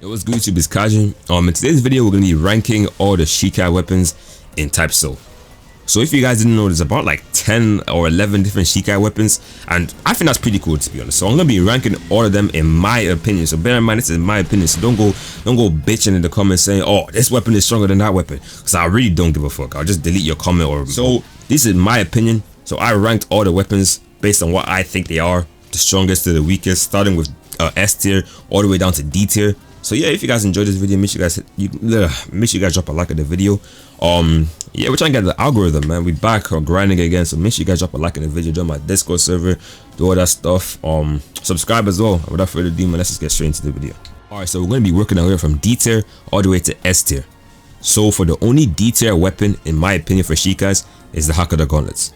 Yo, what's good, YouTube? It's Kajin. In today's video, we're gonna be ranking all the Shikai weapons in Type Soul. So if you guys didn't know, there's about like 10 or 11 different Shikai weapons, and I think that's pretty cool, to be honest. So I'm gonna be ranking all of them in my opinion. So bear in mind, this is my opinion. So don't go bitching in the comments saying, "Oh, this weapon is stronger than that weapon," because I really don't give a fuck. I'll just delete your comment. Or so this is my opinion. So I ranked all the weapons based on what I think they are, the strongest to the weakest, starting with S tier all the way down to D tier. So yeah, if you guys enjoyed this video, make sure you guys drop a like at the video. Yeah, we're trying to get the algorithm, man. We back grinding again, so make sure you guys drop a like in the video, join my Discord server, do all that stuff. Subscribe as well. Without further ado, man, let's just get straight into the video. Alright, so we're gonna be working our way from D tier all the way to S tier. So for the only D tier weapon, in my opinion, for Shikais is the Hakata Gauntlets.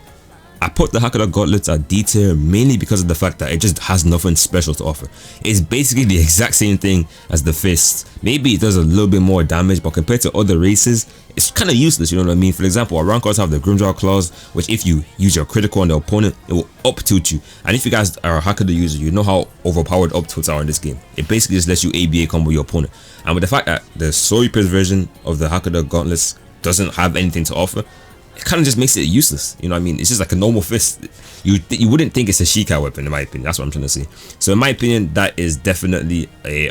I put the Hakata Gauntlets at D tier mainly because of the fact that it just has nothing special to offer. It's basically the exact same thing as the Fist. Maybe it does a little bit more damage, but compared to other races, it's kind of useless, you know what I mean? For example, our Rancors have the Grimjaw Claws, which if you use your critical on the opponent, it will up tilt you. And if you guys are a Hakata user, you know how overpowered up tilts are in this game. It basically just lets you ABA combo your opponent. And with the fact that the Soul Reaper's version of the Hakata Gauntlets doesn't have anything to offer, it kind of just makes it useless, you know what I mean? It's just like a normal fist. You wouldn't think it's a Shikai weapon, in my opinion. That's what I'm trying to say. So in my opinion, that is definitely a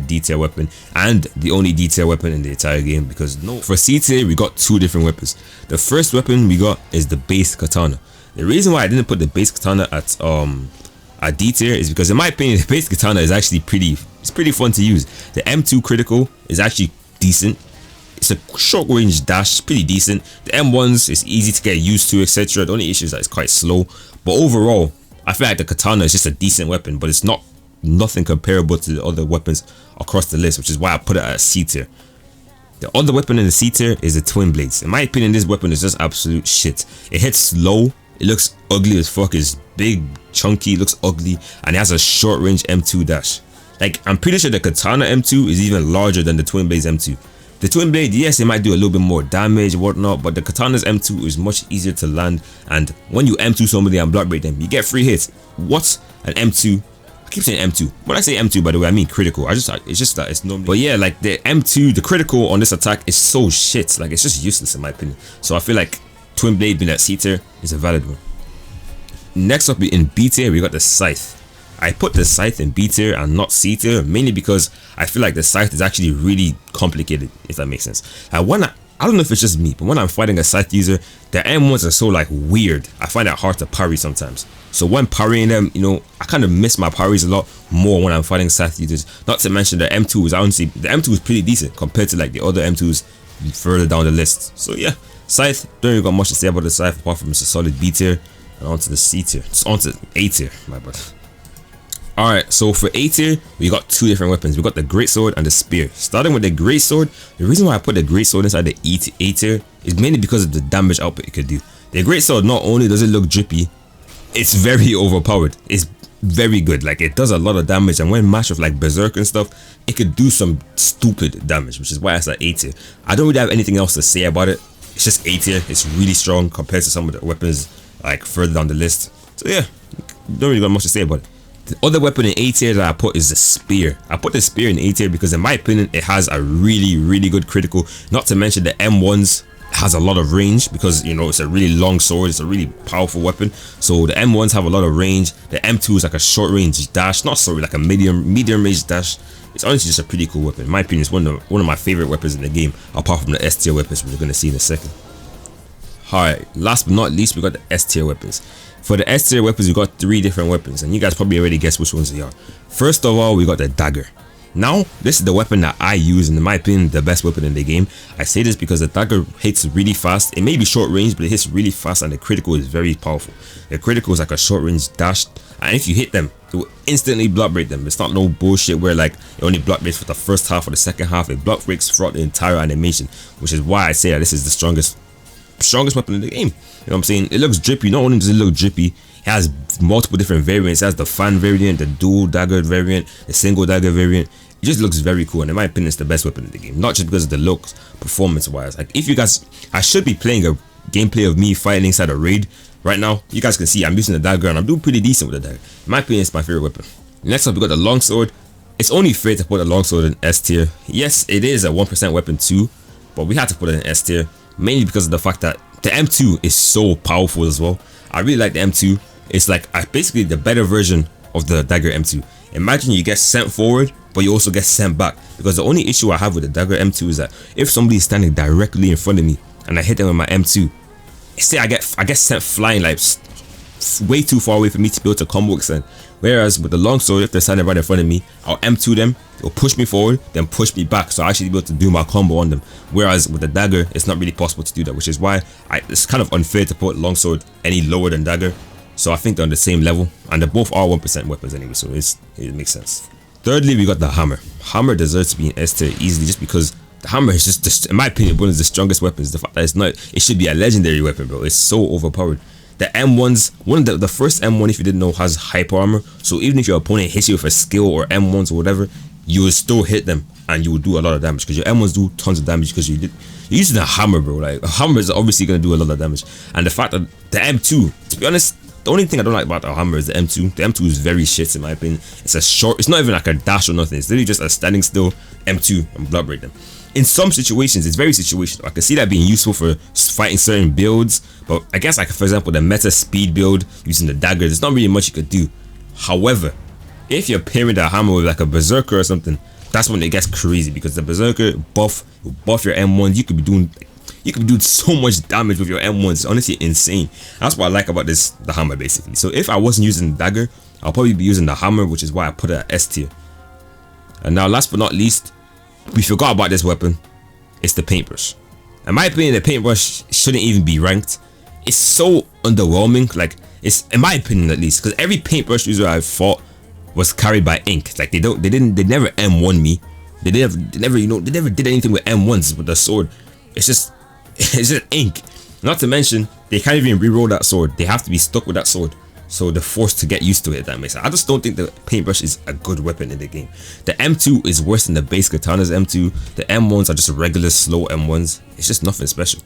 D tier weapon, and the only D tier weapon in the entire game. Because for C tier, we got two different weapons. The first weapon we got is the base katana. The reason why I didn't put the base katana at D tier is because, in my opinion, the base katana is actually pretty fun to use. The M2 critical is actually decent. It's a short range dash, pretty decent. The M1s is easy to get used to, etc. The only issue is that it's quite slow. But overall, I feel like the katana is just a decent weapon, but it's nothing comparable to the other weapons across the list, which is why I put it at C tier. The other weapon in the C tier is the twin blades. In my opinion, this weapon is just absolute shit. It hits slow, it looks ugly as fuck, it's big, chunky, looks ugly, and it has a short range M2 dash. Like, I'm pretty sure the katana M2 is even larger than the twin blades M2. The twin blade, yes, it might do a little bit more damage, whatnot, but the katana's M2 is much easier to land, and when you M2 somebody and block break them, you get free hits. What's an M2? I keep saying M2. When I say M2, by the way, I mean critical. It's just that it's normally. But yeah, like the M2, the critical on this attack is so shit. Like, it's just useless in my opinion. So I feel like twin blade being at C tier is a valid one. Next up in B tier, we got the Scythe. I put the Scythe in B tier and not C tier mainly because I feel like the Scythe is actually really complicated, if that makes sense. I don't know if it's just me, but when I'm fighting a Scythe user, the M1s are so like weird. I find it hard to parry sometimes. So when parrying them, you know, I kind of miss my parries a lot more when I'm fighting Scythe users. Not to mention the M2 is honestly, the M2 is pretty decent compared to like the other M2s further down the list. So yeah, Scythe, don't really got much to say about the Scythe apart from it's a solid B tier. And onto the C tier, it's onto A tier, my brother. Alright, so for A tier, we got two different weapons. We got the Greatsword and the Spear. Starting with the Greatsword, the reason why I put the Greatsword inside the A tier is mainly because of the damage output it could do. The Greatsword, not only does it look drippy, it's very overpowered. It's very good. Like, it does a lot of damage, and when matched with like Berserk and stuff, it could do some stupid damage, which is why it's at A tier. I don't really have anything else to say about it. It's just A tier. It's really strong compared to some of the weapons like further down the list. So yeah, don't really got much to say about it. The other weapon in A tier that I put is the Spear. I put the Spear in A tier because, in my opinion, it has a really good critical. Not to mention the M1s has a lot of range because, you know, it's a really long sword. It's a really powerful weapon. So the M1s have a lot of range. The M2 is like a short range dash, not sorry, like a medium range dash. It's honestly just a pretty cool weapon. In my opinion, it's one of my favorite weapons in the game, apart from the S tier weapons, which we're gonna see in a second. Alright, last but not least, we got the S tier weapons. For the S tier weapons, we got three different weapons, and you guys probably already guessed which ones they are. First of all, we got the dagger. Now, this is the weapon that I use, and in my opinion, the best weapon in the game. I say this because the dagger hits really fast. It may be short range, but it hits really fast, and the critical is very powerful. The critical is like a short range dash, and if you hit them, it will instantly block break them. It's not no bullshit where like it only block breaks for the first half or the second half. It block breaks throughout the entire animation, which is why I say that this is the strongest weapon in the game. You know what I'm saying? It looks drippy. Not only does it look drippy, it has multiple different variants. It has the fan variant, the dual dagger variant, the single dagger variant. It just looks very cool, and in my opinion, it's the best weapon in the game. Not just because of the looks, performance wise. Like, if you guys, I should be playing a gameplay of me fighting inside a raid right now. You guys can see I'm using the dagger and I'm doing pretty decent with the dagger. In my opinion, it's my favorite weapon. Next up, we got the longsword. it's only fair to put a longsword in S tier. Yes, it is a 1% weapon too, but we had to put it in S tier mainly because of the fact that the M2 is so powerful as well. I really like the M2. It's like basically the better version of the dagger M2. Imagine you get sent forward, but you also get sent back, because the only issue I have with the dagger M2 is that if somebody is standing directly in front of me and I hit them with my M2, say I get sent flying like way too far away for me to be able to combo extend. Whereas with the longsword, if they're standing right in front of me, I'll M2 them, it'll push me forward, then push me back, so I actually be able to do my combo on them. Whereas with the dagger, it's not really possible to do that, which is why it's kind of unfair to put longsword any lower than dagger. So I think they're on the same level, and they both are 1% weapons anyway, so it makes sense. Thirdly, we got the hammer. Hammer deserves to be in S tier easily, just because the hammer is just, in my opinion, one of the strongest weapons. The fact that it's not, it should be a legendary weapon, bro. It's so overpowered. The M1s, one of the first M1, if you didn't know, has hyper armor. So even if your opponent hits you with a skill or M1s or whatever, you will still hit them and you will do a lot of damage, because your M1s do tons of damage because you're using a hammer, bro. Like, a hammer is obviously going to do a lot of damage. And the fact that the M2, to be honest, the only thing I don't like about the hammer is the M2. The M2 is very shit in my opinion. It's a short, it's not even like a dash or nothing. It's literally just a standing still M2 and blood break them. In some situations, it's very situational. I can see that being useful for fighting certain builds, but I guess, like, for example, the meta speed build using the dagger, there's not really much you could do. However, if you're pairing the hammer with like a berserker or something, that's when it gets crazy, because the berserker buff your M1. You could be doing so much damage with your M1s. It's honestly insane. That's what I like about the hammer basically. So if I wasn't using the dagger, I'll probably be using the hammer, which is why I put it at S tier. And now, last but not least, we forgot about this weapon. It's the paintbrush. In my opinion, the paintbrush shouldn't even be ranked. It's so underwhelming. Like, it's, in my opinion at least, because every paintbrush user I've fought was carried by ink. Like, they never M1 me. They never did anything with M1s with the sword. It's just ink. Not to mention, they can't even reroll that sword. They have to be stuck with that sword, so they're forced to get used to it, if that makes sense. I just don't think the paintbrush is a good weapon in the game. The M2 is worse than the base katana's M2. The M1s are just regular slow M1s. It's just nothing special.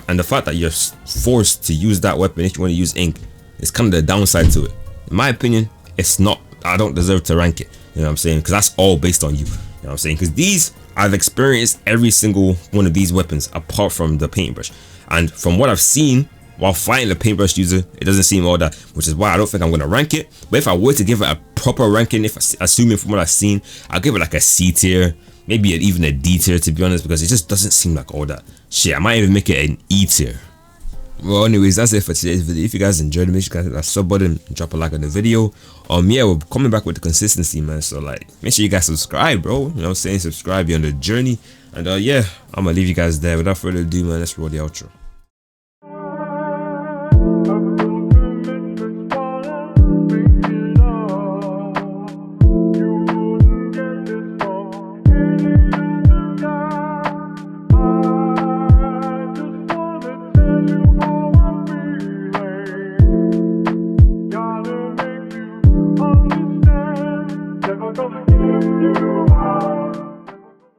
And the fact that you're forced to use that weapon if you want to use ink is kind of the downside to it. In my opinion, it's not. I don't deserve to rank it. You know what I'm saying? Because that's all based on you. You know what I'm saying? Because these, I've experienced every single one of these weapons apart from the paintbrush. And from what I've seen while fighting a paintbrush user, it doesn't seem all that, which is why I don't think I'm going to rank it. But if I were to give it a proper ranking, assuming from what I've seen, I'll give it like a C tier, maybe even a D tier, to be honest, because it just doesn't seem like all that. Shit, I might even make it an E tier. Well, anyways, that's it for today's video. If you guys enjoyed it, make sure you guys hit that sub button and drop a like on the video. Yeah, we're coming back with the consistency, man. So, like, make sure you guys subscribe, bro. You know what I'm saying? Subscribe, you're on the journey. And yeah, I'm gonna leave you guys there. Without further ado, man, let's roll the outro.